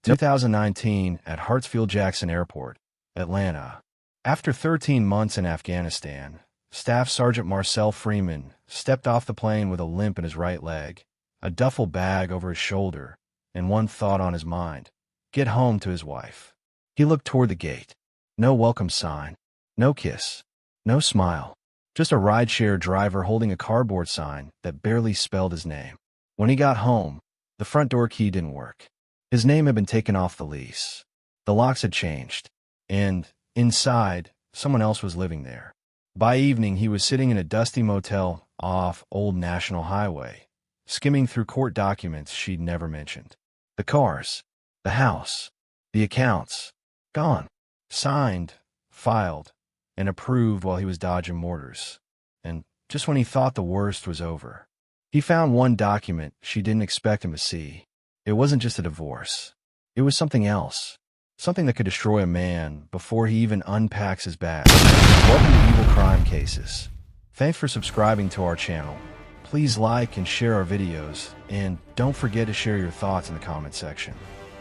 2019 at Hartsfield-Jackson Airport, Atlanta. After 13 months in Afghanistan, Staff Sergeant Marcel Freeman stepped off the plane with a limp in his right leg, a duffel bag over his shoulder, and one thought on his mind: get home to his wife. He looked toward the gate. No welcome sign, no kiss, no smile, just a rideshare driver holding a cardboard sign that barely spelled his name. When he got home, the front door key didn't work. His name had been taken off the lease. The locks had changed, and, inside, someone else was living there. By evening, he was sitting in a dusty motel off Old National Highway, skimming through court documents she'd never mentioned. The cars, the house, the accounts, gone. Signed, filed, and approved while he was dodging mortars. And just when he thought the worst was over, he found one document she didn't expect him to see. It wasn't just a divorce. It was something else. Something that could destroy a man before he even unpacks his bag. Welcome to Evil Crime Cases. Thanks for subscribing to our channel. Please like and share our videos, and don't forget to share your thoughts in the comment section.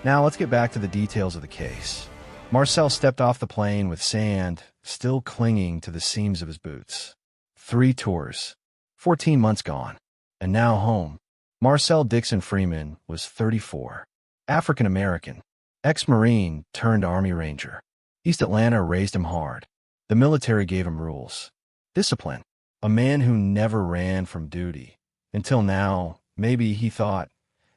Now let's get back to the details of the case. Marcel stepped off the plane with sand still clinging to the seams of his boots. 3 tours, 14 months gone, and now home. Marcel Dixon Freeman was 34, African-American, ex-Marine turned Army Ranger. East Atlanta raised him hard. The military gave him rules. Discipline. A man who never ran from duty. Until now, maybe he thought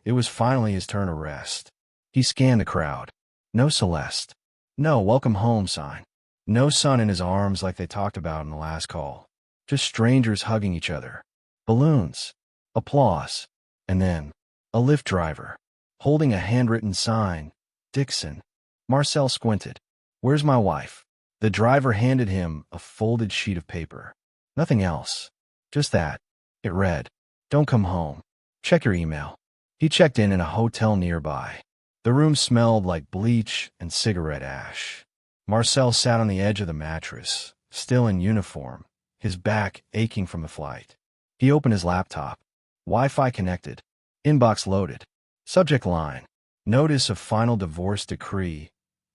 it was finally his turn to rest. He scanned the crowd. No Celeste. No welcome home sign. No son in his arms like they talked about in the last call. Just strangers hugging each other. Balloons. Applause. And then, a Lyft driver, holding a handwritten sign. Dixon. Marcel squinted. Where's my wife? The driver handed him a folded sheet of paper. Nothing else. Just that. It read, "Don't come home. Check your email." He checked in a hotel nearby. The room smelled like bleach and cigarette ash. Marcel sat on the edge of the mattress, still in uniform, his back aching from the flight. He opened his laptop. Wi-Fi connected. Inbox loaded. Subject line: Notice of Final Divorce Decree.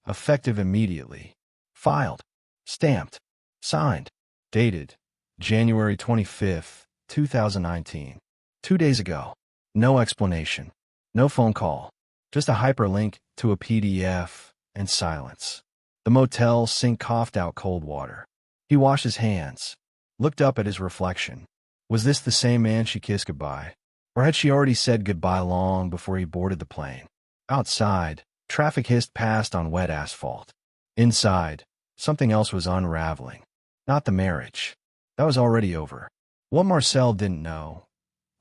Effective immediately. Filed. Stamped. Signed. Dated January 25th, 2019. 2 days ago. No explanation. No phone call. Just a hyperlink to a PDF and silence. The motel sink coughed out cold water. He washed his hands, looked up at his reflection. Was this the same man she kissed goodbye? Or had she already said goodbye long before he boarded the plane? Outside, traffic hissed past on wet asphalt. Inside, something else was unraveling. Not the marriage. That was already over. What Marcel didn't know,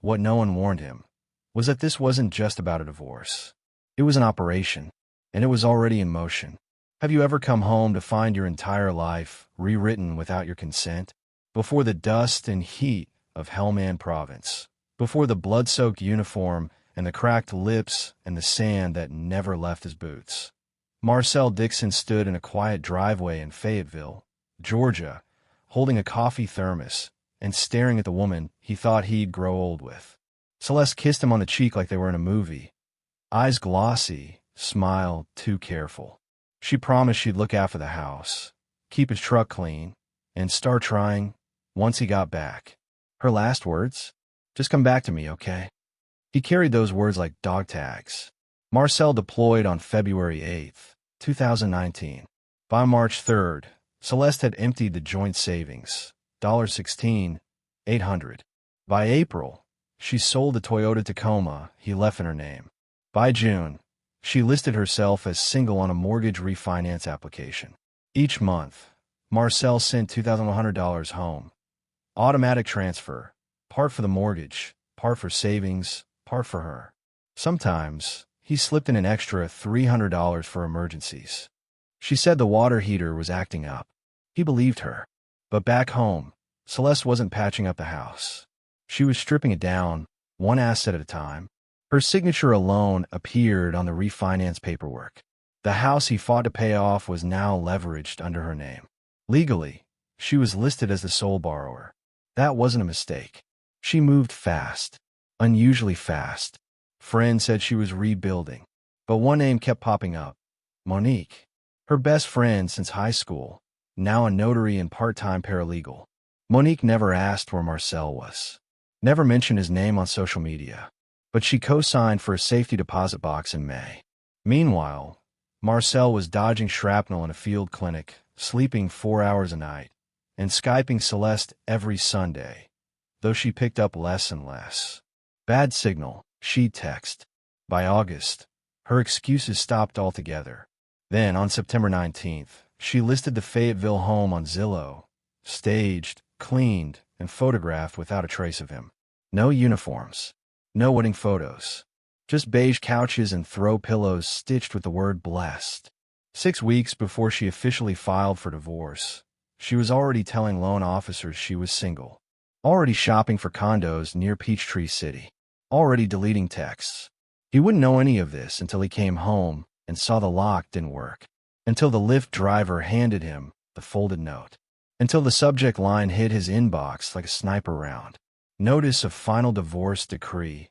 what no one warned him, was that this wasn't just about a divorce. It was an operation, and it was already in motion. Have you ever come home to find your entire life rewritten without your consent? Before the dust and heat of Helmand Province, before the blood-soaked uniform and the cracked lips and the sand that never left his boots, Marcel Dixon stood in a quiet driveway in Fayetteville, Georgia, holding a coffee thermos and staring at the woman he thought he'd grow old with. Celeste kissed him on the cheek like they were in a movie. Eyes glossy, smile too careful. She promised she'd look after the house, keep his truck clean, and start trying once he got back. Her last words? Just come back to me, okay? He carried those words like dog tags. Marcel deployed on February 8th, 2019. By March 3rd, Celeste had emptied the joint savings, $16,800. By April, she sold the Toyota Tacoma he left in her name. By June, she listed herself as single on a mortgage refinance application. Each month, Marcel sent $2,100 home. Automatic transfer, part for the mortgage, part for savings, part for her. Sometimes, he slipped in an extra $300 for emergencies. She said the water heater was acting up. He believed her. But back home, Celeste wasn't patching up the house. She was stripping it down, one asset at a time. Her signature alone appeared on the refinance paperwork. The house he fought to pay off was now leveraged under her name. Legally, she was listed as the sole borrower. That wasn't a mistake. She moved fast, unusually fast. Friends said she was rebuilding. But one name kept popping up. Monique. Her best friend since high school, now a notary and part-time paralegal. Monique never asked where Marcel was. Never mentioned his name on social media. But she co-signed for a safety deposit box in May. Meanwhile, Marcel was dodging shrapnel in a field clinic, sleeping 4 hours a night, and Skyping Celeste every Sunday, though she picked up less and less. Bad signal, she'd text. By August, her excuses stopped altogether. Then, on September 19th, she listed the Fayetteville home on Zillow, staged, cleaned, and photographed without a trace of him. No uniforms. No wedding photos. Just beige couches and throw pillows stitched with the word blessed. 6 weeks before she officially filed for divorce, she was already telling loan officers she was single. Already shopping for condos near Peachtree City. Already deleting texts. He wouldn't know any of this until he came home and saw the lock didn't work. Until the Lyft driver handed him the folded note. Until the subject line hit his inbox like a sniper round. Notice of final divorce decree.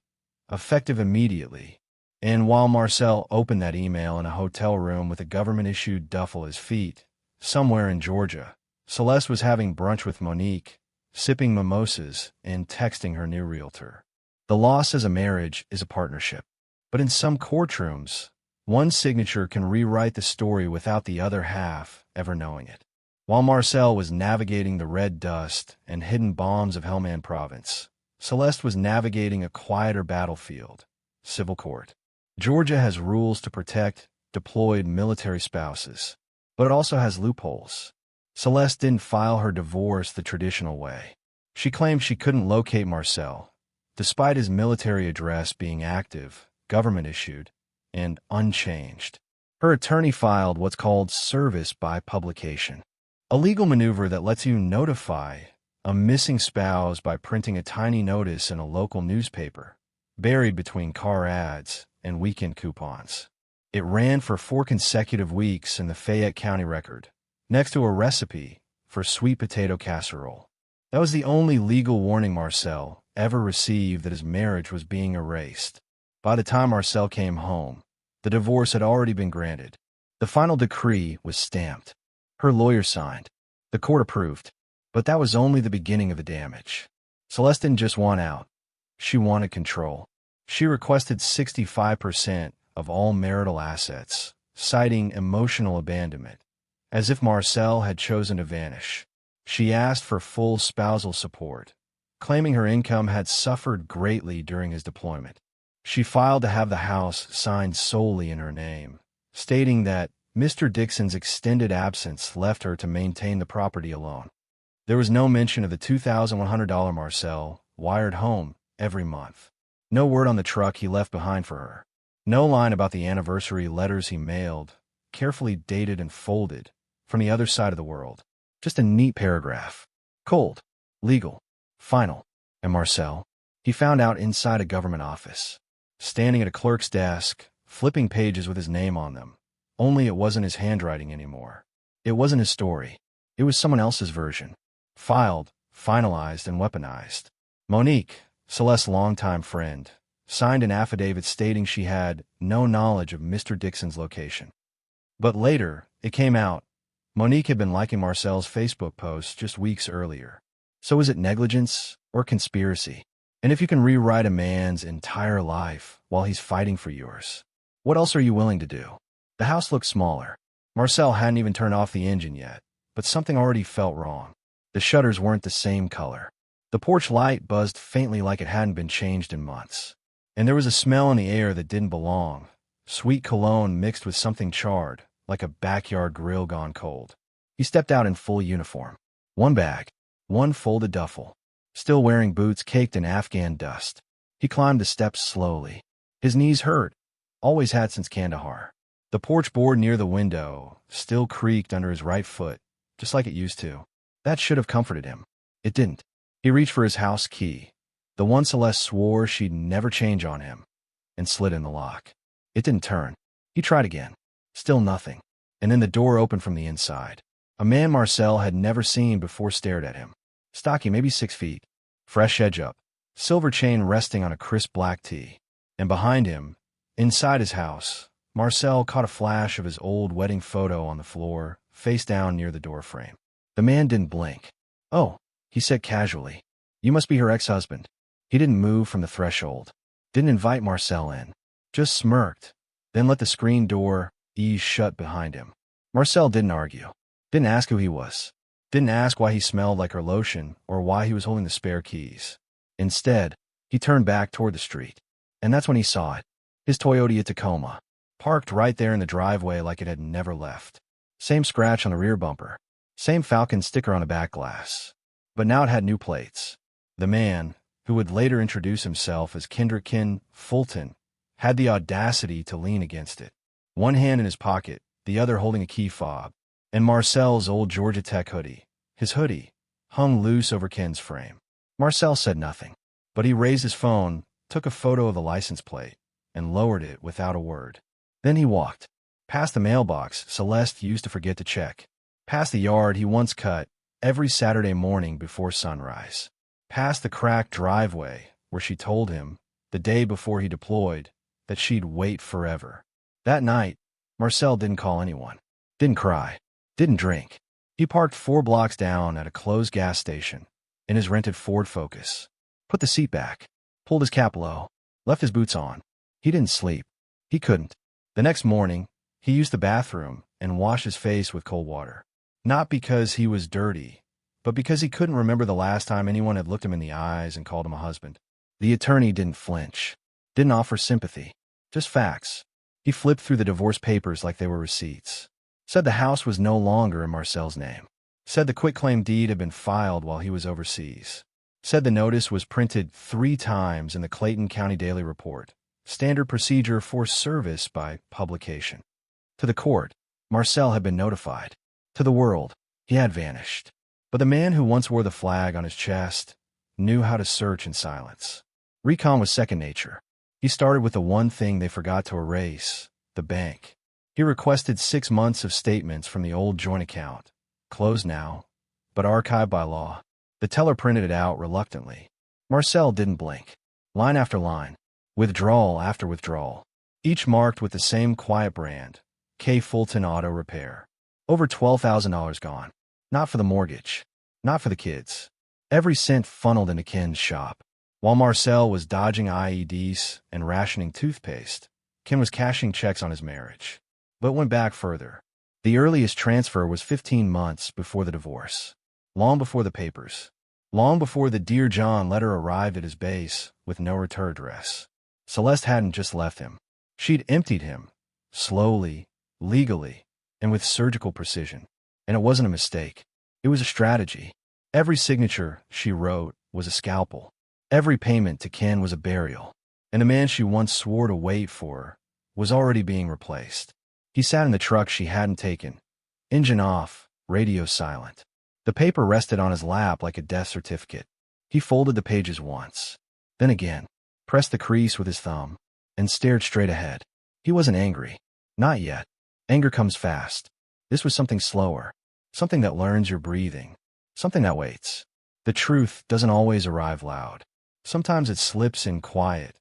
Effective immediately. And while Marcel opened that email in a hotel room with a government-issued duffel at his feet, somewhere in Georgia, Celeste was having brunch with Monique, sipping mimosas, and texting her new realtor. The loss as a marriage is a partnership. But in some courtrooms, one signature can rewrite the story without the other half ever knowing it. While Marcel was navigating the red dust and hidden bombs of Helmand Province, Celeste was navigating a quieter battlefield, civil court. Georgia has rules to protect deployed military spouses, but it also has loopholes. Celeste didn't file her divorce the traditional way. She claimed she couldn't locate Marcel, despite his military address being active, government-issued, and unchanged. Her attorney filed what's called service by publication, a legal maneuver that lets you notify a missing spouse by printing a tiny notice in a local newspaper, buried between car ads and weekend coupons. It ran for 4 consecutive weeks in the Fayette County Record, next to a recipe for sweet potato casserole. That was the only legal warning Marcel ever received that his marriage was being erased. By the time Marcel came home, the divorce had already been granted. The final decree was stamped. Her lawyer signed. The court approved. But that was only the beginning of the damage. Celeste didn't just want out. She wanted control. She requested 65% of all marital assets, citing emotional abandonment, as if Marcel had chosen to vanish. She asked for full spousal support, claiming her income had suffered greatly during his deployment. She filed to have the house signed solely in her name, stating that Mr. Dixon's extended absence left her to maintain the property alone. There was no mention of the $2,100 Marcel wired home every month. No word on the truck he left behind for her. No line about the anniversary letters he mailed, carefully dated and folded, from the other side of the world. Just a neat paragraph. Cold, legal, final. And Marcel? He found out inside a government office, standing at a clerk's desk, flipping pages with his name on them. Only it wasn't his handwriting anymore. It wasn't his story. It was someone else's version. Filed, finalized, and weaponized. Monique, Celeste's longtime friend, signed an affidavit stating she had no knowledge of Mr. Dixon's location. But later, it came out, Monique had been liking Marcel's Facebook posts just weeks earlier. So is it negligence or conspiracy? And if you can rewrite a man's entire life while he's fighting for yours, what else are you willing to do? The house looked smaller. Marcel hadn't even turned off the engine yet, but something already felt wrong. The shutters weren't the same color. The porch light buzzed faintly like it hadn't been changed in months. And there was a smell in the air that didn't belong. Sweet cologne mixed with something charred, like a backyard grill gone cold. He stepped out in full uniform. One bag. One folded duffel. Still wearing boots caked in Afghan dust. He climbed the steps slowly. His knees hurt. Always had since Kandahar. The porch board near the window still creaked under his right foot, just like it used to. That should have comforted him. It didn't. He reached for his house key, the one Celeste swore she'd never change on him, and slid in the lock. It didn't turn. He tried again. Still nothing. And then the door opened from the inside. A man Marcel had never seen before stared at him. Stocky, maybe 6 feet. Fresh edge up. Silver chain resting on a crisp black tee. And behind him, inside his house, Marcel caught a flash of his old wedding photo on the floor, face down near the doorframe. The man didn't blink. "Oh," he said casually. "You must be her ex-husband." He didn't move from the threshold. Didn't invite Marcel in. Just smirked, then let the screen door ease shut behind him. Marcel didn't argue. Didn't ask who he was. Didn't ask why he smelled like her lotion or why he was holding the spare keys. Instead, he turned back toward the street. And that's when he saw it. His Toyota Tacoma, parked right there in the driveway like it had never left. Same scratch on the rear bumper. Same Falcon sticker on the back glass. But now it had new plates. The man, who would later introduce himself as Kendrick Ken Fulton, had the audacity to lean against it. One hand in his pocket, the other holding a key fob. And Marcel's old Georgia Tech hoodie. His hoodie hung loose over Ken's frame. Marcel said nothing, but he raised his phone, took a photo of the license plate, and lowered it without a word. Then he walked. Past the mailbox Celeste used to forget to check. Past the yard he once cut every Saturday morning before sunrise. Past the cracked driveway where she told him, the day before he deployed, that she'd wait forever. That night, Marcel didn't call anyone. Didn't cry. Didn't drink. He parked 4 blocks down at a closed gas station in his rented Ford Focus. Put the seat back. Pulled his cap low. Left his boots on. He didn't sleep. He couldn't. The next morning, he used the bathroom and washed his face with cold water. Not because he was dirty, but because he couldn't remember the last time anyone had looked him in the eyes and called him a husband. The attorney didn't flinch. Didn't offer sympathy. Just facts. He flipped through the divorce papers like they were receipts. Said the house was no longer in Marcel's name. Said the quitclaim deed had been filed while he was overseas. Said the notice was printed 3 times in the Clayton County Daily Report. Standard procedure for service by publication. To the court, Marcel had been notified. To the world, he had vanished. But the man who once wore the flag on his chest knew how to search in silence. Recon was second nature. He started with the one thing they forgot to erase, the bank. He requested 6 months of statements from the old joint account, closed now, but archived by law. The teller printed it out reluctantly. Marcel didn't blink. Line after line, withdrawal after withdrawal, each marked with the same quiet brand, K. Fulton Auto Repair. Over $12,000 gone. Not for the mortgage. Not for the kids. Every cent funneled into Ken's shop. While Marcel was dodging IEDs and rationing toothpaste, Ken was cashing checks on his marriage. But went back further. The earliest transfer was 15 months before the divorce. Long before the papers. Long before the Dear John letter arrived at his base with no return address. Celeste hadn't just left him. She'd emptied him. Slowly, legally, and with surgical precision. And it wasn't a mistake. It was a strategy. Every signature she wrote was a scalpel. Every payment to Ken was a burial. And the man she once swore to wait for was already being replaced. He sat in the truck she hadn't taken. Engine off, radio silent. The paper rested on his lap like a death certificate. He folded the pages once. Then again, pressed the crease with his thumb, and stared straight ahead. He wasn't angry. Not yet. Anger comes fast. This was something slower. Something that learns your breathing. Something that waits. The truth doesn't always arrive loud. Sometimes it slips in quiet,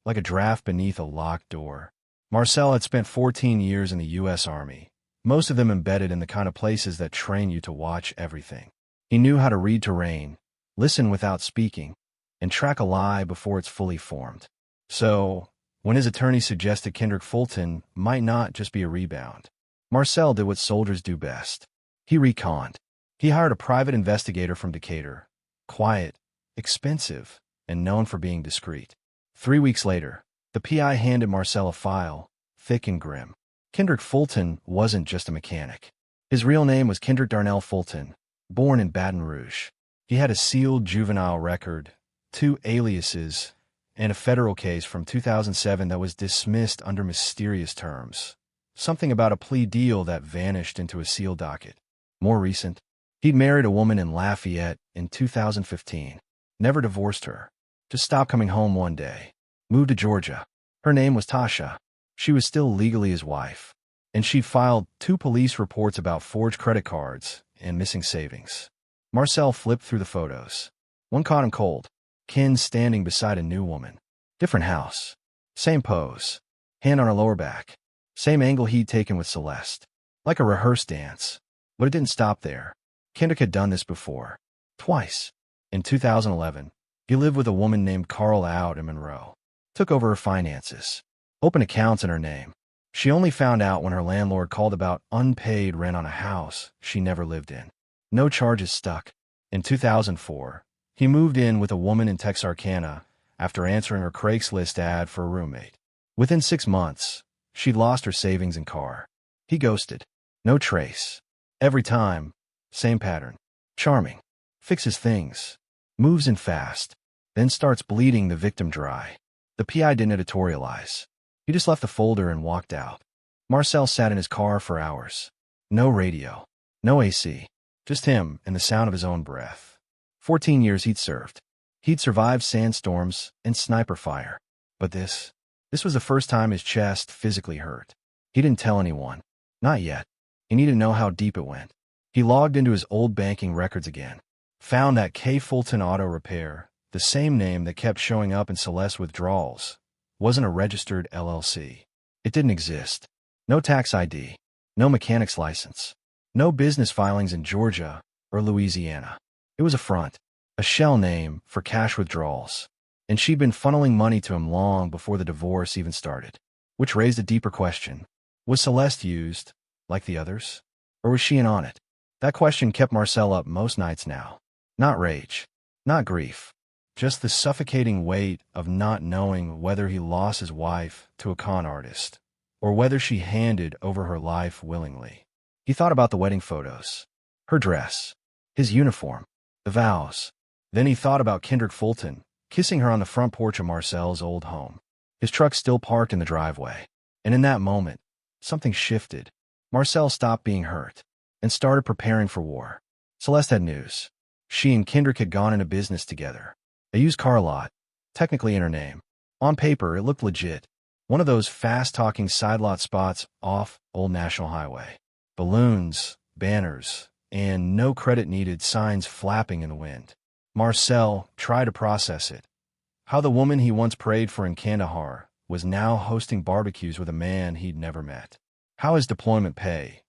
like a draft beneath a locked door. Marcel had spent 14 years in the U.S. Army, most of them embedded in the kind of places that train you to watch everything. He knew how to read terrain, listen without speaking, and track a lie before it's fully formed. So, when his attorney suggested Kendrick Fulton might not just be a rebound, Marcel did what soldiers do best. He reconned. He hired a private investigator from Decatur, quiet, expensive, and known for being discreet. 3 weeks later, the PI handed Marcel a file, thick and grim. Kendrick Fulton wasn't just a mechanic. His real name was Kendrick Darnell Fulton, born in Baton Rouge. He had a sealed juvenile record, 2 aliases, and a federal case from 2007 that was dismissed under mysterious terms. Something about a plea deal that vanished into a sealed docket. More recent, he'd married a woman in Lafayette in 2015. Never divorced her. Just stopped coming home one day. Moved to Georgia. Her name was Tasha. She was still legally his wife. And she'd filed 2 police reports about forged credit cards and missing savings. Marcel flipped through the photos. One caught him cold. Ken standing beside a new woman. Different house. Same pose. Hand on her lower back. Same angle he'd taken with Celeste. Like a rehearsed dance. But it didn't stop there. Kendrick had done this before. Twice. In 2011, he lived with a woman named Carl out in Monroe. Took over her finances. Opened accounts in her name. She only found out when her landlord called about unpaid rent on a house she never lived in. No charges stuck. In 2004, he moved in with a woman in Texarkana after answering her Craigslist ad for a roommate. Within 6 months, she'd lost her savings and car. He ghosted. No trace. Every time, same pattern. Charming. Fixes things. Moves in fast. Then starts bleeding the victim dry. The PI didn't editorialize. He just left the folder and walked out. Marcel sat in his car for hours. No radio. No AC. Just him and the sound of his own breath. 14 years he'd served. He'd survived sandstorms and sniper fire. But this was the first time his chest physically hurt. He didn't tell anyone. Not yet. He needed to know how deep it went. He logged into his old banking records again. Found that K. Fulton Auto Repair, the same name that kept showing up in Celeste's withdrawals, wasn't a registered LLC. It didn't exist. No tax ID. No mechanic's license. No business filings in Georgia or Louisiana. It was a front. A shell name for cash withdrawals. And she'd been funneling money to him long before the divorce even started. Which raised a deeper question. Was Celeste used, like the others? Or was she in on it? That question kept Marcel up most nights now. Not rage. Not grief. Just the suffocating weight of not knowing whether he lost his wife to a con artist, or whether she handed over her life willingly. He thought about the wedding photos. Her dress. His uniform. The vows. Then he thought about Kendrick Fulton, kissing her on the front porch of Marcel's old home. His truck still parked in the driveway. And in that moment, something shifted. Marcel stopped being hurt and started preparing for war. Celeste had news. She and Kendrick had gone into business together. A used car lot, technically in her name. On paper, it looked legit. One of those fast-talking side lot spots off Old National Highway. Balloons, banners, and no credit needed signs flapping in the wind. Marcel tried to process it. How the woman he once prayed for in Kandahar was now hosting barbecues with a man he'd never met. How his deployment pay,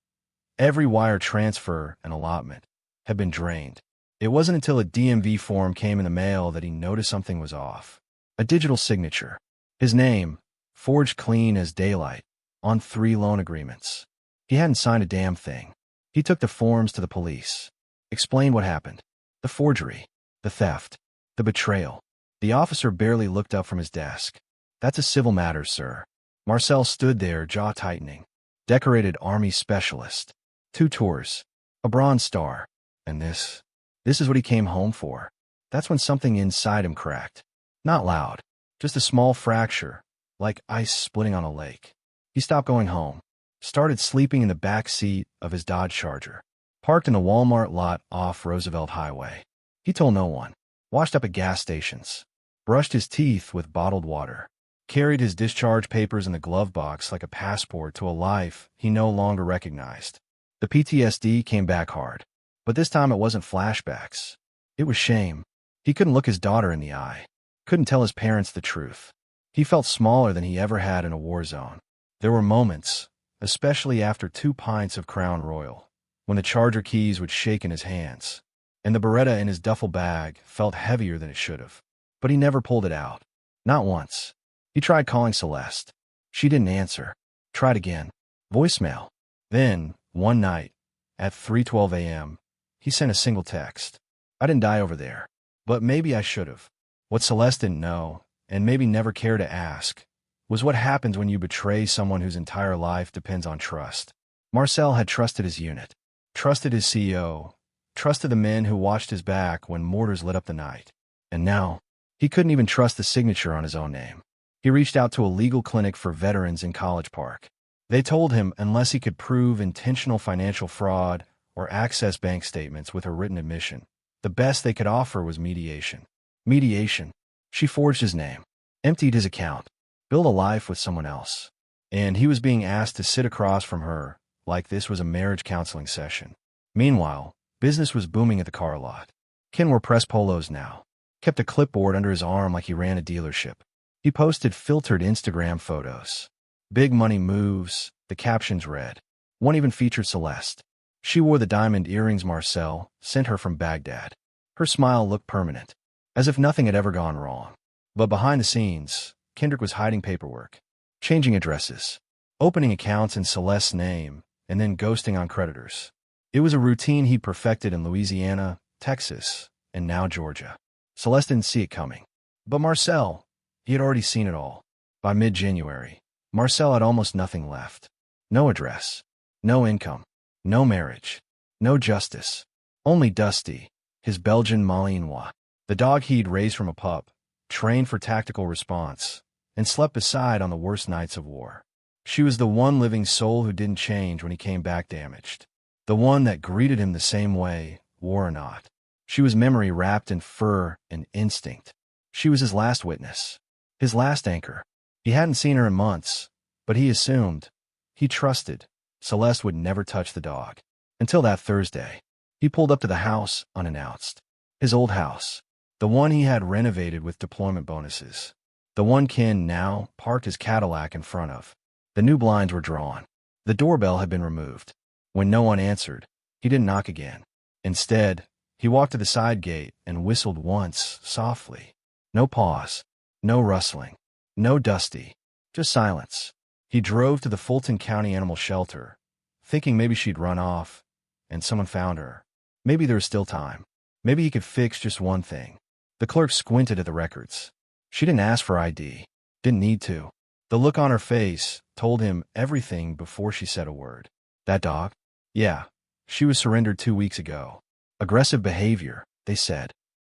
every wire transfer and allotment, had been drained. It wasn't until a DMV form came in the mail that he noticed something was off. A digital signature. His name, forged clean as daylight, on 3 loan agreements. He hadn't signed a damn thing. He took the forms to the police. Explained what happened. The forgery. The theft. The betrayal. The officer barely looked up from his desk. That's a civil matter, sir. Marcel stood there, jaw tightening. Decorated Army specialist. 2 tours. A Bronze Star. And this is what he came home for. That's when something inside him cracked. Not loud. Just a small fracture, like ice splitting on a lake. He stopped going home. Started sleeping in the back seat of his Dodge Charger. Parked in a Walmart lot off Roosevelt Highway. He told no one. Washed up at gas stations. Brushed his teeth with bottled water. Carried his discharge papers in the glove box like a passport to a life he no longer recognized. The PTSD came back hard. But this time it wasn't flashbacks. It was shame. He couldn't look his daughter in the eye. Couldn't tell his parents the truth. He felt smaller than he ever had in a war zone. There were moments, especially after 2 pints of Crown Royal, when the Charger keys would shake in his hands, and the Beretta in his duffel bag felt heavier than it should have. But he never pulled it out. Not once. He tried calling Celeste. She didn't answer. Tried again. Voicemail. Then, one night, at 3:12 a.m., he sent a single text. I didn't die over there. But maybe I should have. What Celeste didn't know, and maybe never cared to ask, was what happens when you betray someone whose entire life depends on trust. Marcel had trusted his unit. Trusted his CEO. Trusted the men who watched his back when mortars lit up the night. And now, he couldn't even trust the signature on his own name. He reached out to a legal clinic for veterans in College Park. They told him unless he could prove intentional financial fraud or access bank statements with a written admission, the best they could offer was mediation. Mediation. She forged his name, emptied his account, built a life with someone else. And he was being asked to sit across from her like this was a marriage counseling session. Meanwhile, business was booming at the car lot. Ken wore press polos now. Kept a clipboard under his arm like he ran a dealership. He posted filtered Instagram photos. Big money moves, the captions read. One even featured Celeste. She wore the diamond earrings Marcel sent her from Baghdad. Her smile looked permanent, as if nothing had ever gone wrong. But behind the scenes, Kendrick was hiding paperwork, changing addresses, opening accounts in Celeste's name, and then ghosting on creditors. It was a routine he'd perfected in Louisiana, Texas, and now Georgia. Celeste didn't see it coming. But Marcel, he had already seen it all. By mid-January, Marcel had almost nothing left. No address, no income, no marriage, no justice. Only Dusty, his Belgian Malinois, the dog he'd raised from a pup, trained for tactical response, and slept beside on the worst nights of war. She was the one living soul who didn't change when he came back damaged. The one that greeted him the same way, war or not. She was memory wrapped in fur and instinct. She was his last witness, his last anchor. He hadn't seen her in months, but he assumed, he trusted, Celeste would never touch the dog. Until that Thursday. He pulled up to the house unannounced. His old house. The one he had renovated with deployment bonuses. The one Ken now parked his Cadillac in front of. The new blinds were drawn. The doorbell had been removed. When no one answered, he didn't knock again. Instead, he walked to the side gate and whistled once, softly. No pause. No rustling. No Dusty. Just silence. He drove to the Fulton County Animal Shelter, thinking maybe she'd run off, and someone found her. Maybe there was still time. Maybe he could fix just one thing. The clerk squinted at the records. She didn't ask for ID. Didn't need to. The look on her face told him everything before she said a word. That dog? Yeah. She was surrendered 2 weeks ago. Aggressive behavior, they said.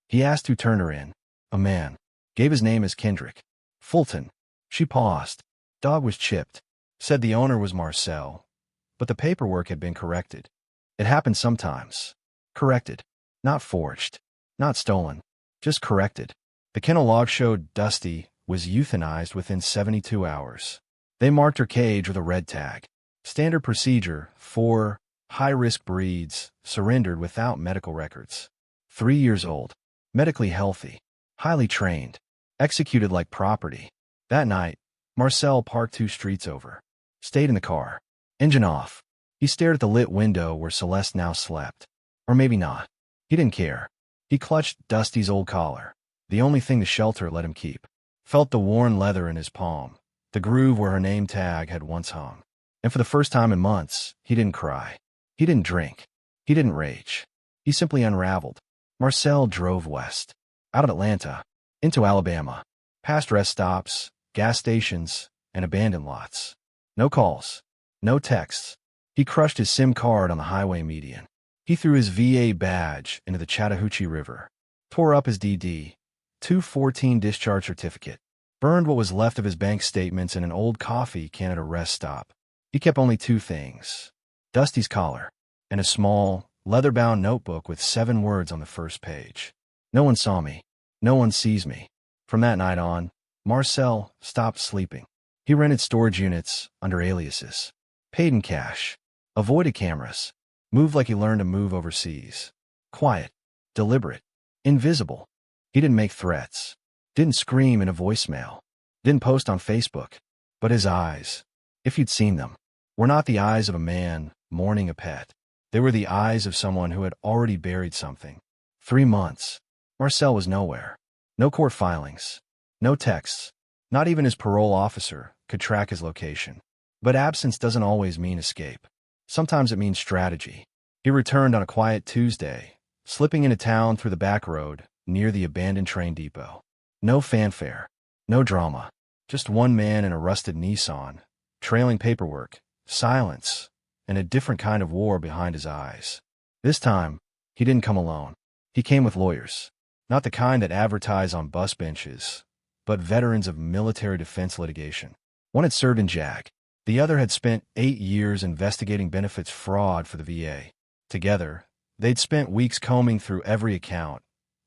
He asked who turned her in. A man. Gave his name as Kendrick. Fulton. She paused. Dog was chipped. Said the owner was Marcel. But the paperwork had been corrected. It happened sometimes. Corrected. Not forged. Not stolen. Just corrected. The kennel log showed Dusty was euthanized within 72 hours. They marked her cage with a red tag. Standard procedure for high-risk breeds surrendered without medical records. 3 years old. Medically healthy. Highly trained. Executed like property. That night, Marcel parked 2 streets over. Stayed in the car. Engine off. He stared at the lit window where Celeste now slept. Or maybe not. He didn't care. He clutched Dusty's old collar, the only thing the shelter let him keep. Felt the worn leather in his palm, the groove where her name tag had once hung. And for the first time in months, he didn't cry. He didn't drink. He didn't rage. He simply unraveled. Marcel drove west. Out of Atlanta. Into Alabama. Past rest stops, gas stations, and abandoned lots. No calls. No texts. He crushed his SIM card on the highway median. He threw his VA badge into the Chattahoochee River. Tore up his DD, 214 discharge certificate. Burned what was left of his bank statements in an old coffee can at a rest stop. He kept only 2 things. Dusty's collar, and a small, leather-bound notebook with 7 words on the first page. No one saw me. No one sees me. From that night on, Marcel stopped sleeping. He rented storage units under aliases. Paid in cash. Avoided cameras. Moved like he learned to move overseas. Quiet. Deliberate. Invisible. He didn't make threats. Didn't scream in a voicemail. Didn't post on Facebook. But his eyes, if you'd seen them, were not the eyes of a man mourning a pet. They were the eyes of someone who had already buried something. 3 months. Marcel was nowhere. No court filings. No texts. Not even his parole officer could track his location. But absence doesn't always mean escape. Sometimes it means strategy. He returned on a quiet Tuesday, slipping into town through the back road near the abandoned train depot. No fanfare. No drama. Just one man in a rusted Nissan, trailing paperwork, silence, and a different kind of war behind his eyes. This time, he didn't come alone. He came with lawyers. Not the kind that advertise on bus benches, but veterans of military defense litigation. One had served in JAG. The other had spent 8 years investigating benefits fraud for the VA. Together, they'd spent weeks combing through every account,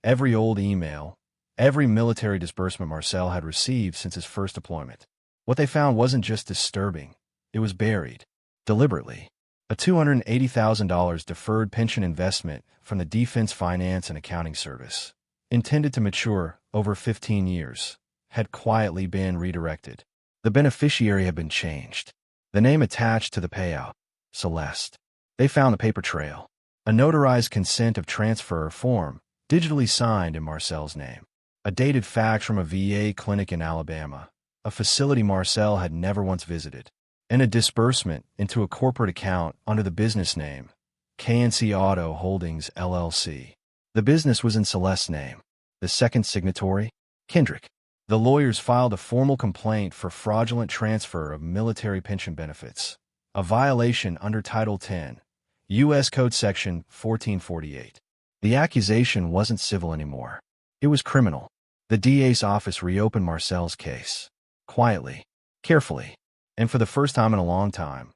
every old email, every military disbursement Marcel had received since his first deployment. What they found wasn't just disturbing. It was buried. Deliberately. A $280,000 deferred pension investment from the Defense Finance and Accounting Service, intended to mature over 15 years, had quietly been redirected. The beneficiary had been changed. The name attached to the payout, Celeste. They found the paper trail. A notarized consent of transfer form, digitally signed in Marcel's name. A dated fax from a VA clinic in Alabama, a facility Marcel had never once visited. And a disbursement into a corporate account under the business name, KNC Auto Holdings, LLC. The business was in Celeste's name. The second signatory? Kendrick. The lawyers filed a formal complaint for fraudulent transfer of military pension benefits, a violation under Title 10, U.S. Code Section 1448. The accusation wasn't civil anymore. It was criminal. The DA's office reopened Marcel's case. Quietly, carefully, and for the first time in a long time,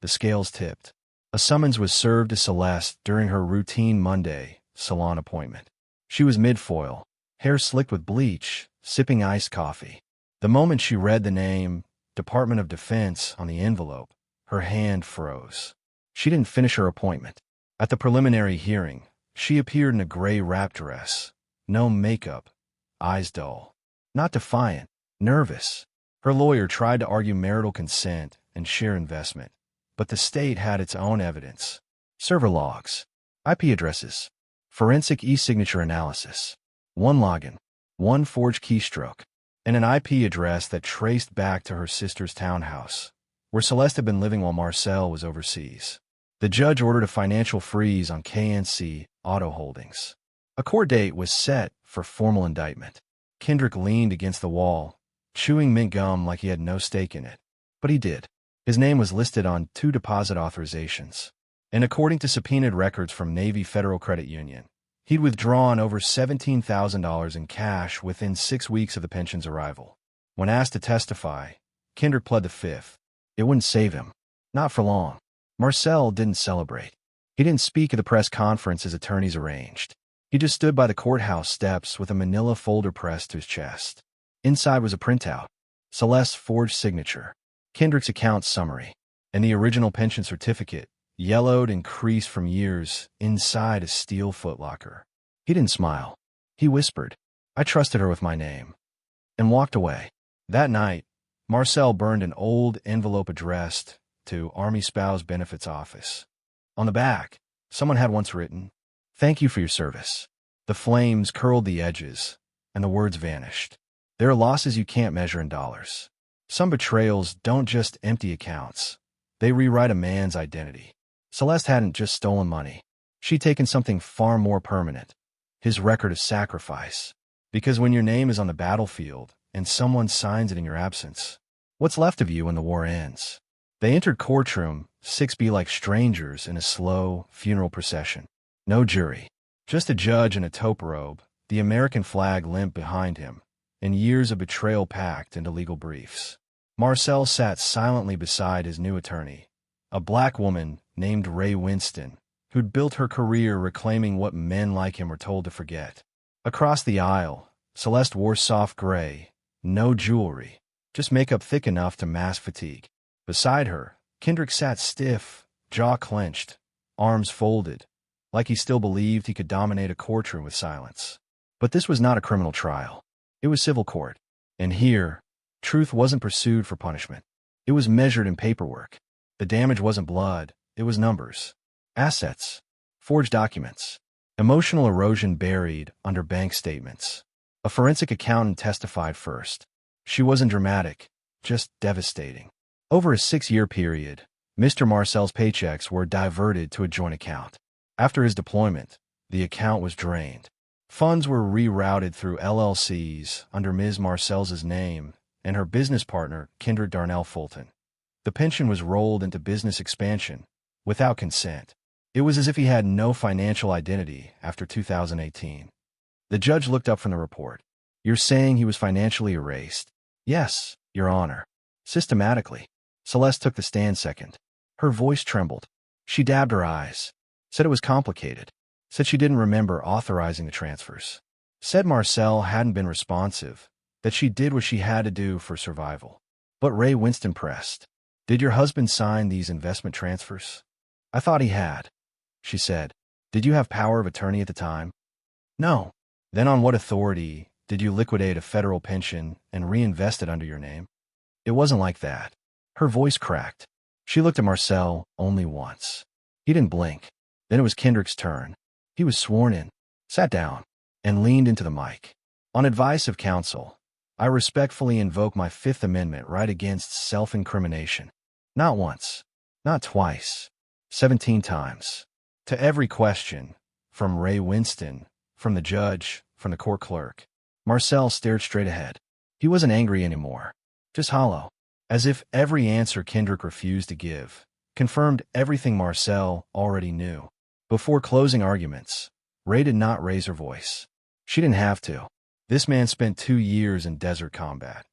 the scales tipped. A summons was served to Celeste during her routine Monday salon appointment. She was mid-foil, hair slicked with bleach, sipping iced coffee. The moment she read the name, Department of Defense, on the envelope, her hand froze. She didn't finish her appointment. At the preliminary hearing, she appeared in a gray wrap dress, no makeup, eyes dull. Not defiant, nervous. Her lawyer tried to argue marital consent and share investment, but the state had its own evidence. Server logs, IP addresses, forensic e-signature analysis, one login, one forged keystroke, and an IP address that traced back to her sister's townhouse, where Celeste had been living while Marcel was overseas. The judge ordered a financial freeze on KNC Auto Holdings. A court date was set for formal indictment. Kendrick leaned against the wall, chewing mint gum like he had no stake in it. But he did. His name was listed on 2 deposit authorizations. And according to subpoenaed records from Navy Federal Credit Union, he'd withdrawn over $17,000 in cash within 6 weeks of the pension's arrival. When asked to testify, Kendrick pled the fifth. It wouldn't save him. Not for long. Marcel didn't celebrate. He didn't speak at the press conference his attorneys arranged. He just stood by the courthouse steps with a manila folder pressed to his chest. Inside was a printout, Celeste's forged signature, Kendrick's account summary, and the original pension certificate, yellowed and creased from years, inside a steel footlocker. He didn't smile. He whispered, "I trusted her with my name," and walked away. That night, Marcel burned an old envelope addressed to Army Spouse Benefits Office. On the back, someone had once written, "Thank you for your service." The flames curled the edges, and the words vanished. There are losses you can't measure in dollars. Some betrayals don't just empty accounts. They rewrite a man's identity. Celeste hadn't just stolen money. She'd taken something far more permanent, his record of sacrifice. Because when your name is on the battlefield and someone signs it in your absence, what's left of you when the war ends? They entered courtroom, 6B like strangers in a slow funeral procession. No jury. Just a judge in a taupe robe, the American flag limp behind him, and years of betrayal packed into legal briefs. Marcel sat silently beside his new attorney, a black woman named Ray Winston, who'd built her career reclaiming what men like him were told to forget. Across the aisle, Celeste wore soft gray, no jewelry, just makeup thick enough to mask fatigue. Beside her, Kendrick sat stiff, jaw clenched, arms folded, like he still believed he could dominate a courtroom with silence. But this was not a criminal trial. It was civil court. And here, truth wasn't pursued for punishment. It was measured in paperwork. The damage wasn't blood, it was numbers. Assets. Forged documents. Emotional erosion buried under bank statements. A forensic accountant testified first. She wasn't dramatic, just devastating. Over a 6-year period, Mr. Marcel's paychecks were diverted to a joint account. After his deployment, the account was drained. Funds were rerouted through LLCs under Ms. Marcel's name and her business partner, Kendrick Darnell Fulton. The pension was rolled into business expansion without consent. It was as if he had no financial identity after 2018. The judge looked up from the report. "You're saying he was financially erased?" "Yes, Your Honor." Systematically. Celeste took the stand second. Her voice trembled. She dabbed her eyes. Said it was complicated. Said she didn't remember authorizing the transfers. Said Marcel hadn't been responsive, that she did what she had to do for survival. But Ray Winston pressed. "Did your husband sign these investment transfers?" "I thought he had," she said. "Did you have power of attorney at the time?" "No." "Then on what authority did you liquidate a federal pension and reinvest it under your name?" It wasn't like that. Her voice cracked. She looked at Marcel only once. He didn't blink. Then it was Kendrick's turn. He was sworn in, sat down, and leaned into the mic. On advice of counsel, I respectfully invoke my Fifth Amendment right against self-incrimination. Not once, not twice, 17 times. To every question, from Ray Winston, from the judge, from the court clerk, Marcel stared straight ahead. He wasn't angry anymore, just hollow, as if every answer Kendrick refused to give confirmed everything Marcel already knew. Before closing arguments, Ray did not raise her voice. She didn't have to. This man spent 2 years in desert combat,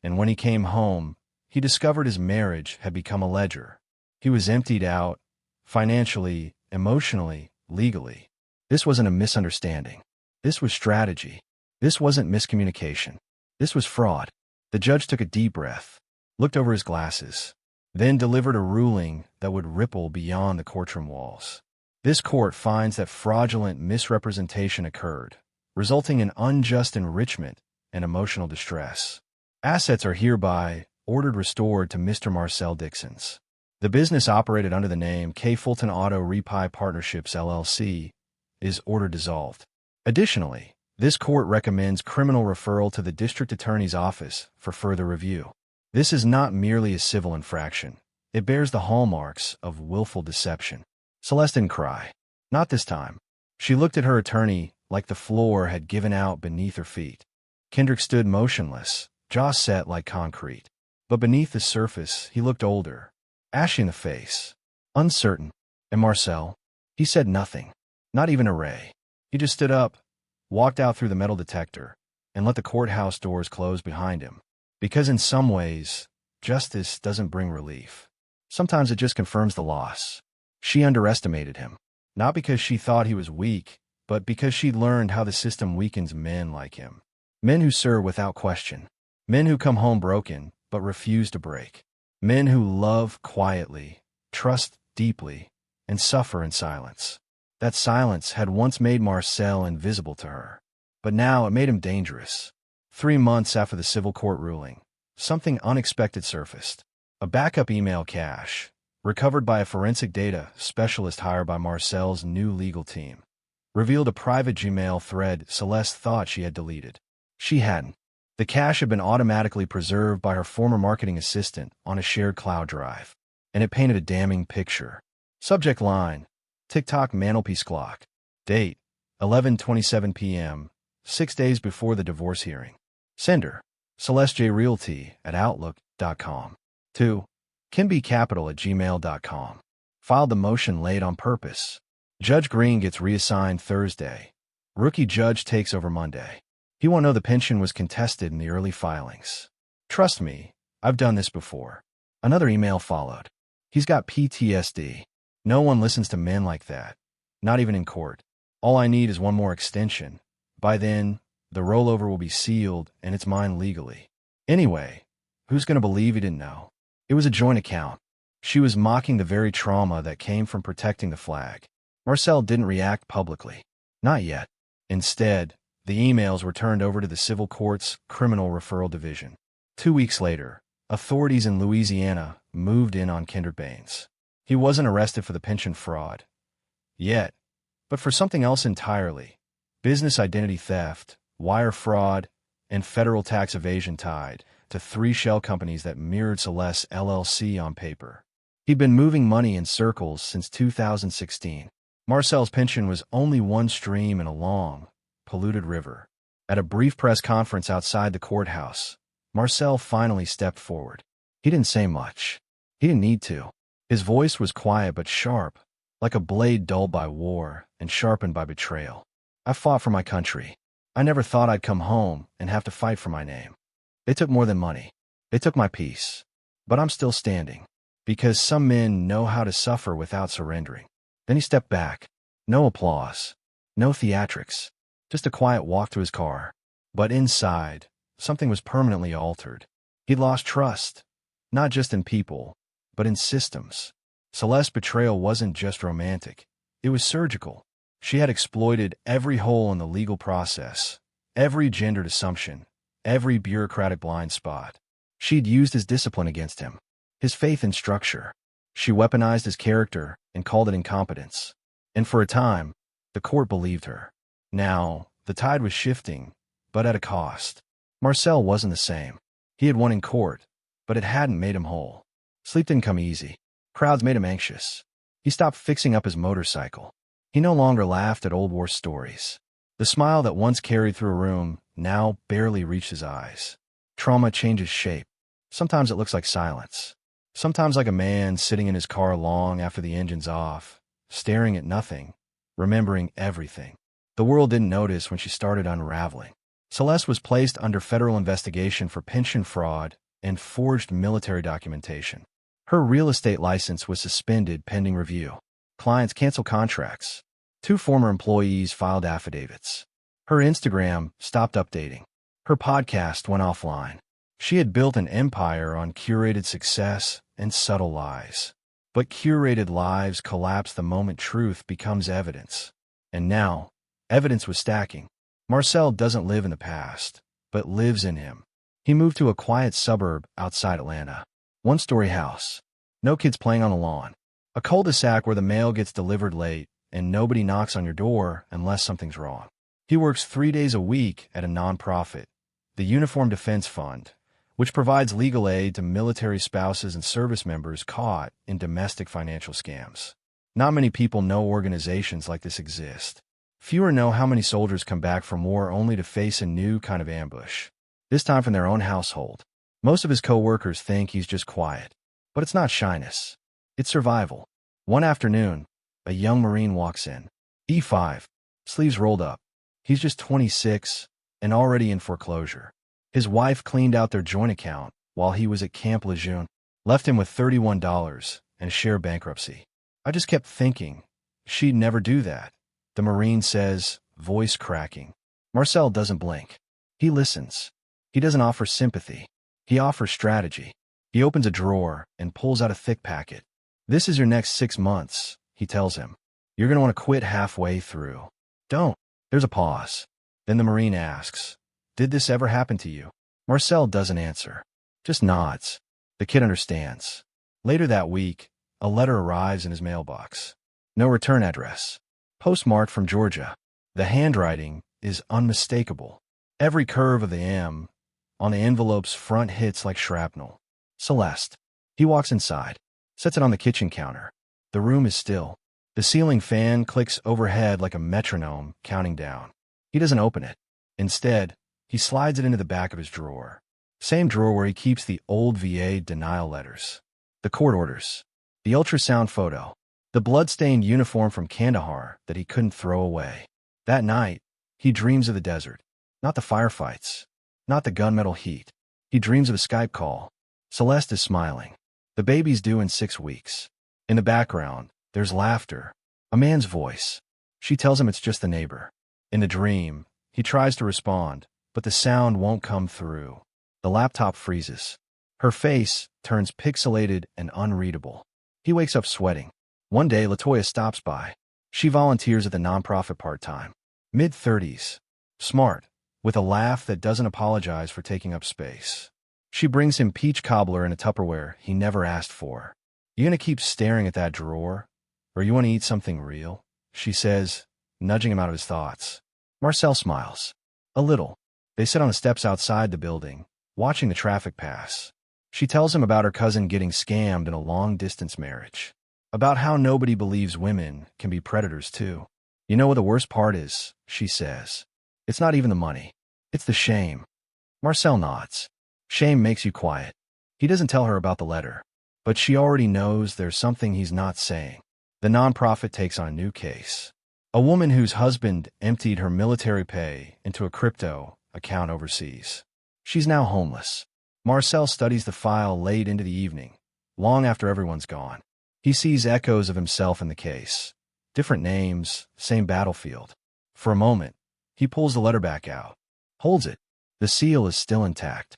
and when he came home, he discovered his marriage had become a ledger. He was emptied out, financially, emotionally, legally. This wasn't a misunderstanding. This was strategy. This wasn't miscommunication. This was fraud. The judge took a deep breath, looked over his glasses, then delivered a ruling that would ripple beyond the courtroom walls. This court finds that fraudulent misrepresentation occurred, resulting in unjust enrichment and emotional distress. Assets are hereby ordered restored to Mr. Marcel Dixon's. The business operated under the name K. Fulton Auto Repi Partnerships LLC is ordered dissolved. Additionally, this court recommends criminal referral to the district attorney's office for further review. This is not merely a civil infraction. It bears the hallmarks of willful deception. Celeste didn't cry. Not this time. She looked at her attorney like the floor had given out beneath her feet. Kendrick stood motionless, jaw set like concrete. But beneath the surface, he looked older, ashy in the face, uncertain. And Marcel? He said nothing, not even a ray. He just stood up, walked out through the metal detector, and let the courthouse doors close behind him. Because in some ways, justice doesn't bring relief. Sometimes it just confirms the loss. She underestimated him, not because she thought he was weak, but because she'd learned how the system weakens men like him. Men who serve without question. Men who come home broken, but refuse to break. Men who love quietly, trust deeply, and suffer in silence. That silence had once made Marcel invisible to her, but now it made him dangerous. 3 months after the civil court ruling, something unexpected surfaced. A backup email cache, recovered by a forensic data specialist hired by Marcel's new legal team, revealed a private Gmail thread Celeste thought she had deleted. She hadn't. The cache had been automatically preserved by her former marketing assistant on a shared cloud drive, and it painted a damning picture. Subject line: TikTok mantelpiece clock. Date: 11:27 p.m., 6 days before the divorce hearing. Sender: Celeste J. Realty at Outlook.com. 2. KimBCapital@gmail.com. Filed the motion late on purpose. Judge Green gets reassigned Thursday. Rookie judge takes over Monday. He won't know the pension was contested in the early filings. Trust me, I've done this before. Another email followed. He's got PTSD. No one listens to men like that. Not even in court. All I need is one more extension. By then, the rollover will be sealed and it's mine legally. Anyway, who's going to believe he didn't know? It was a joint account. She was mocking the very trauma that came from protecting the flag. Marcel didn't react publicly. Not yet. Instead, the emails were turned over to the civil court's criminal referral division. 2 weeks later, authorities in Louisiana moved in on Kendrick Baines. He wasn't arrested for the pension fraud yet, but for something else entirely: business identity theft, wire fraud, and federal tax evasion tied to 3 shell companies that mirrored Celeste LLC on paper. He'd been moving money in circles since 2016. Marcel's pension was only one stream in a long, polluted river. At a brief press conference outside the courthouse, Marcel finally stepped forward. He didn't say much. He didn't need to. His voice was quiet but sharp, like a blade dulled by war and sharpened by betrayal. I fought for my country. I never thought I'd come home and have to fight for my name. They took more than money. They took my peace. But I'm still standing. Because some men know how to suffer without surrendering. Then he stepped back. No applause. No theatrics. Just a quiet walk to his car. But inside, something was permanently altered. He'd lost trust. Not just in people, but in systems. Celeste's betrayal wasn't just romantic. It was surgical. She had exploited every hole in the legal process, every gendered assumption, every bureaucratic blind spot. She'd used his discipline against him, his faith in structure. She weaponized his character and called it incompetence. And for a time, the court believed her. Now, the tide was shifting, but at a cost. Marcel wasn't the same. He had won in court, but it hadn't made him whole. Sleep didn't come easy. Crowds made him anxious. He stopped fixing up his motorcycle. He no longer laughed at old war stories. The smile that once carried through a room now barely reached his eyes. Trauma changes shape. Sometimes it looks like silence. Sometimes like a man sitting in his car long after the engine's off, staring at nothing, remembering everything. The world didn't notice when she started unraveling. Celeste was placed under federal investigation for pension fraud and forged military documentation. Her real estate license was suspended pending review. Clients canceled contracts. 2 former employees filed affidavits. Her Instagram stopped updating. Her podcast went offline. She had built an empire on curated success and subtle lies. But curated lives collapse the moment truth becomes evidence. And now, evidence was stacking. Marcel doesn't live in the past, but lives in him. He moved to a quiet suburb outside Atlanta. 1-story house. No kids playing on the lawn. A cul-de-sac where the mail gets delivered late and nobody knocks on your door unless something's wrong. He works 3 days a week at a nonprofit, the Uniform Defense Fund, which provides legal aid to military spouses and service members caught in domestic financial scams. Not many people know organizations like this exist. Fewer know how many soldiers come back from war only to face a new kind of ambush, this time from their own household. Most of his co-workers think he's just quiet. But it's not shyness. It's survival. One afternoon, a young Marine walks in. E5, sleeves rolled up. He's just 26 and already in foreclosure. His wife cleaned out their joint account while he was at Camp Lejeune, left him with $31 and share bankruptcy. I just kept thinking, she'd never do that. The Marine says, voice cracking. Marcel doesn't blink. He listens. He doesn't offer sympathy. He offers strategy. He opens a drawer and pulls out a thick packet. This is your next 6 months, he tells him. You're going to want to quit halfway through. Don't. There's a pause. Then the Marine asks, did this ever happen to you? Marcel doesn't answer. Just nods. The kid understands. Later that week, a letter arrives in his mailbox. No return address. Postmarked from Georgia. The handwriting is unmistakable. Every curve of the M on the envelope's front hits like shrapnel. Celeste. He walks inside, sets it on the kitchen counter. The room is still. The ceiling fan clicks overhead like a metronome counting down. He doesn't open it. Instead, he slides it into the back of his drawer. Same drawer where he keeps the old VA denial letters. The court orders. The ultrasound photo. The blood-stained uniform from Kandahar that he couldn't throw away. That night, he dreams of the desert. Not the firefights. Not the gunmetal heat. He dreams of a Skype call. Celeste is smiling. The baby's due in 6 weeks. In the background, there's laughter. A man's voice. She tells him it's just the neighbor. In the dream, he tries to respond, but the sound won't come through. The laptop freezes. Her face turns pixelated and unreadable. He wakes up sweating. One day, Latoya stops by. She volunteers at the nonprofit part-time. Mid-30s. Smart, with a laugh that doesn't apologize for taking up space. She brings him peach cobbler in a Tupperware he never asked for. You gonna keep staring at that drawer? Or you want to eat something real? She says, nudging him out of his thoughts. Marcel smiles. A little. They sit on the steps outside the building, watching the traffic pass. She tells him about her cousin getting scammed in a long-distance marriage. About how nobody believes women can be predators too. You know what the worst part is, she says. It's not even the money. It's the shame. Marcel nods. Shame makes you quiet. He doesn't tell her about the letter. But she already knows there's something he's not saying. The nonprofit takes on a new case. A woman whose husband emptied her military pay into a crypto account overseas. She's now homeless. Marcel studies the file late into the evening, long after everyone's gone. He sees echoes of himself in the case. Different names, same battlefield. For a moment, he pulls the letter back out. Holds it. The seal is still intact.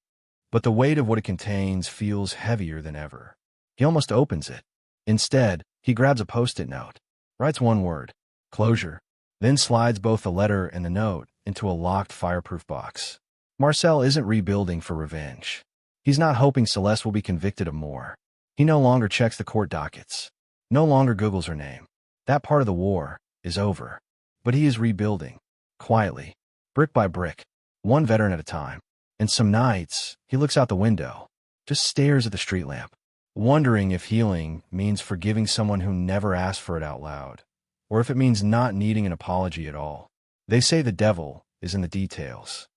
But the weight of what it contains feels heavier than ever. He almost opens it. Instead, he grabs a post-it note. Writes one word. Closure. Then slides both the letter and the note into a locked fireproof box. Marcel isn't rebuilding for revenge. He's not hoping Celeste will be convicted of more. He no longer checks the court dockets. No longer Googles her name. That part of the war is over. But he is rebuilding, quietly, brick by brick, one veteran at a time. And some nights, he looks out the window, just stares at the street lamp, wondering if healing means forgiving someone who never asked for it out loud, or if it means not needing an apology at all. They say the devil is in the details.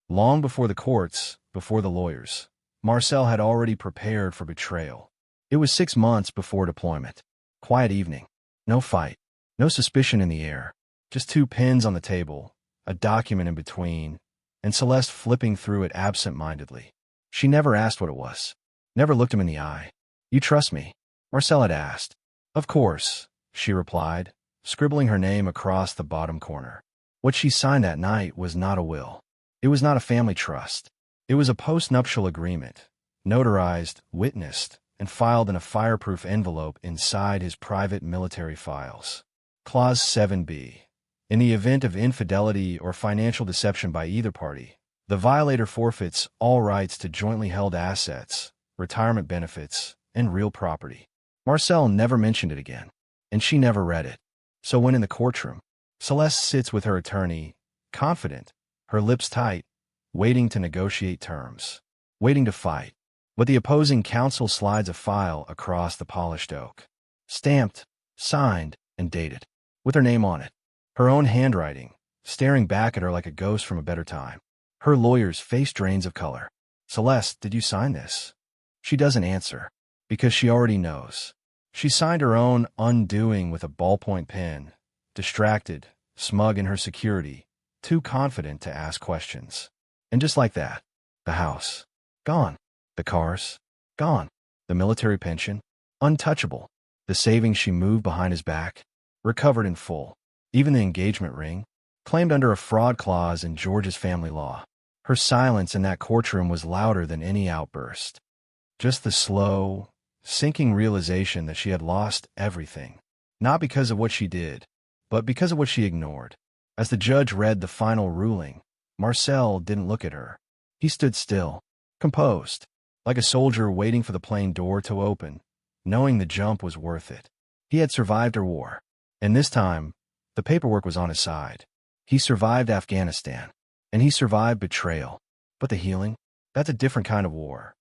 Long before the courts, before the lawyers, Marcel had already prepared for betrayal. It was 6 months before deployment. Quiet evening. No fight. No suspicion in the air. Just 2 pens on the table, a document in between, and Celeste flipping through it absent-mindedly. She never asked what it was. Never looked him in the eye. "You trust me?" Marcel had asked. "Of course," she replied, scribbling her name across the bottom corner. What she signed that night was not a will. It was not a family trust. It was a post-nuptial agreement, notarized, witnessed, and filed in a fireproof envelope inside his private military files. Clause 7b. In the event of infidelity or financial deception by either party, the violator forfeits all rights to jointly held assets, retirement benefits, and real property. Marcel never mentioned it again, and she never read it. So when in the courtroom, Celeste sits with her attorney, confident, her lips tight, waiting to negotiate terms, waiting to fight. But the opposing counsel slides a file across the polished oak, stamped, signed, and dated, with her name on it, her own handwriting, staring back at her like a ghost from a better time. Her lawyer's face drains of color. "Celeste, did you sign this?" She doesn't answer, because she already knows. She signed her own undoing with a ballpoint pen, distracted, smug in her security, too confident to ask questions. And just like that, the house, gone. The cars, gone. The military pension, untouchable. The savings she moved behind his back, recovered in full. Even the engagement ring, claimed under a fraud clause in George's family law. Her silence in that courtroom was louder than any outburst. Just the slow, sinking realization that she had lost everything. Not because of what she did, but because of what she ignored. As the judge read the final ruling, Marcel didn't look at her. He stood still, composed, like a soldier waiting for the plane door to open, knowing the jump was worth it. He had survived her war, and this time, the paperwork was on his side. He survived Afghanistan, and he survived betrayal. But the healing? That's a different kind of war.